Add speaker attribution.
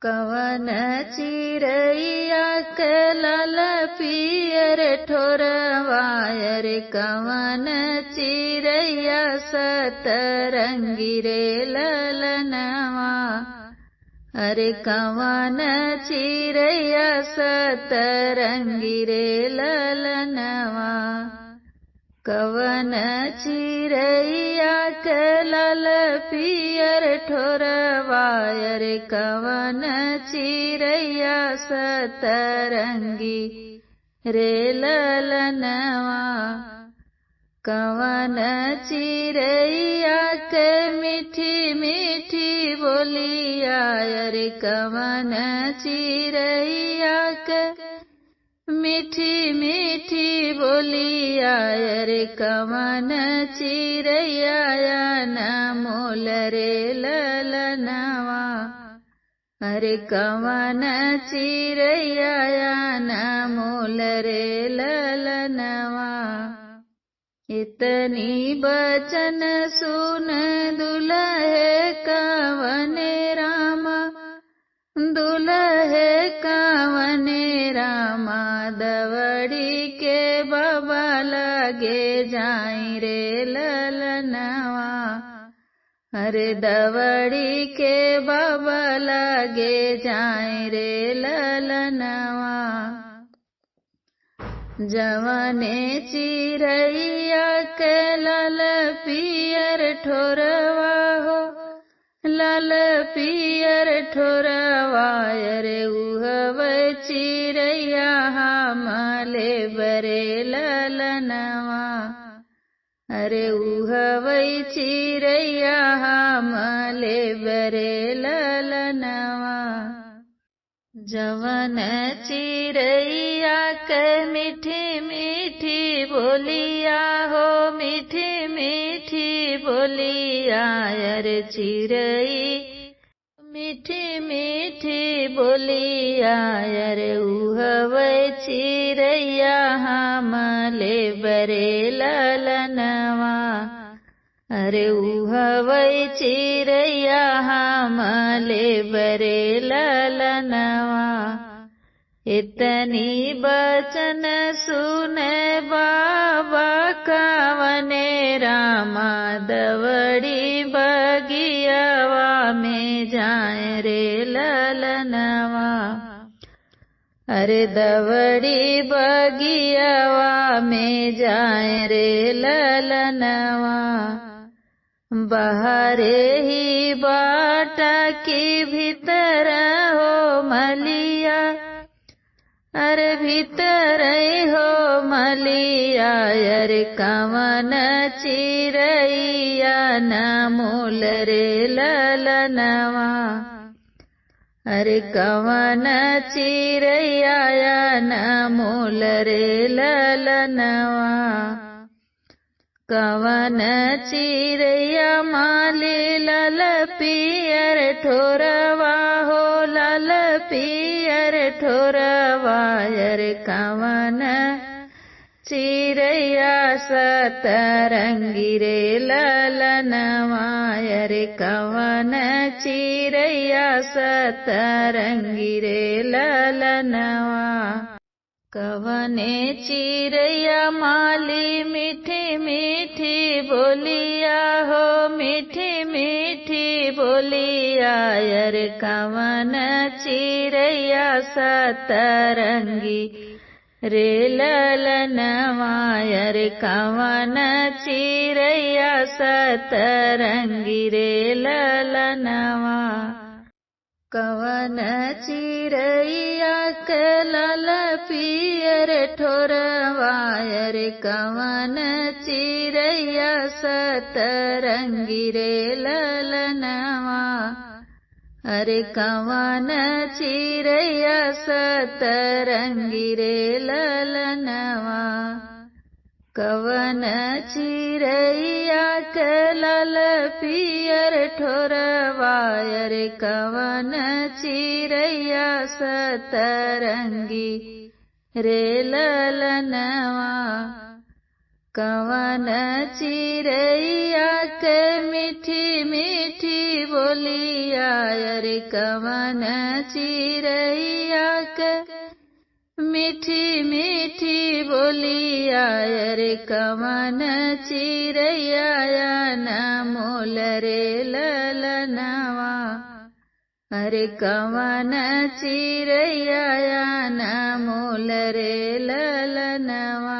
Speaker 1: कवन चिरैया के लाल पियर ठोरवायर, कवन चिरैया सतरंगी रे ललनवा। अरे कवन चिरैया सतरंगी रे ललनवा। कवन चिरैया के लाल पियर ठोरवायर, कवन चिरैया सतरंगी रे ललनवा। कवन चिरैया के मीठी मीठी बोलिया, अरे कवन चिरैया के मीठी मीठी बोलिया, अरे कवन चिरैया न मोल रे ललनवा। अरे कवन चिरैया न मोल रे ललनवा। इतनी बचन सुन दुल्हे कवने रामा, दुल्हे कवने रामा। दवड़ी के बाबा लगे जाई रे ललनवा। अरे दवड़ी के बाबा लगे जाई रे ललनवा। जवने चिरैया के लाल पियर ठोरवा हो, लाल पियर ठोरवा। अरे उहव चिरैया हमले बरे ललनवा। अरे उहव चिरैया हमले बरे ललनवा। जवन चिरैया के मीठी मीठी बोलिया हो, मीठी मीठी बोलिया। अरे चिरई मीठी मीठी बोलिया, अरे उहव चिरैया हमले बरे ललनवा। अरे उहव चिरैया हमले बरे ललनवा। इतनी बचन सुने बाबा कवने रामा, दवड़ी बगियावा में जाए रे ललनवा। अरे दवड़ी बगियावा में जाए रे ललनवा। बाहरे ही बाटा की भीतर हो मलिया, अरे भीतर हो मलिया। अरे कवन चिरैया न मोल रे ललनवा। अरे कवन चिरैया न मोल रे ललनवा। कवन चिरैया माली लाल पियर ठोरवा हो, लाल पियर ठोरवा। अरे कवन चिरैया सतरंगी रे ललनवा। अरे कवन चिरैया सतरंगी रे ललनवा। कवने चिरैया माली मीठी मीठी बोलिया हो, मीठी मीठी बोलिया। अरे कवन चिरैया सतरंगी रे ललनवा। अरे कवन चिरैया सतरंगी रे ललनवा। कवन चिरैया के लाल पियर ठोरवा। अरे कवन चिरैया सतरंगी रे ललनवा। अरे कवन चिरैया सतरंगी रे ललनवा। कवन चिरैया के लाल पियर ठोरवा। अरे कवन चिरैया सतरंगी रे ललनवा। कवन चिरैया के मीठी मीठी बोलिया अरे कवन चिरैया के मीठी मीठी बोलिया अरे कवन चिरैया न मोल रे ललनवा अरे कवन चिरैया न मोल रे ललनवा।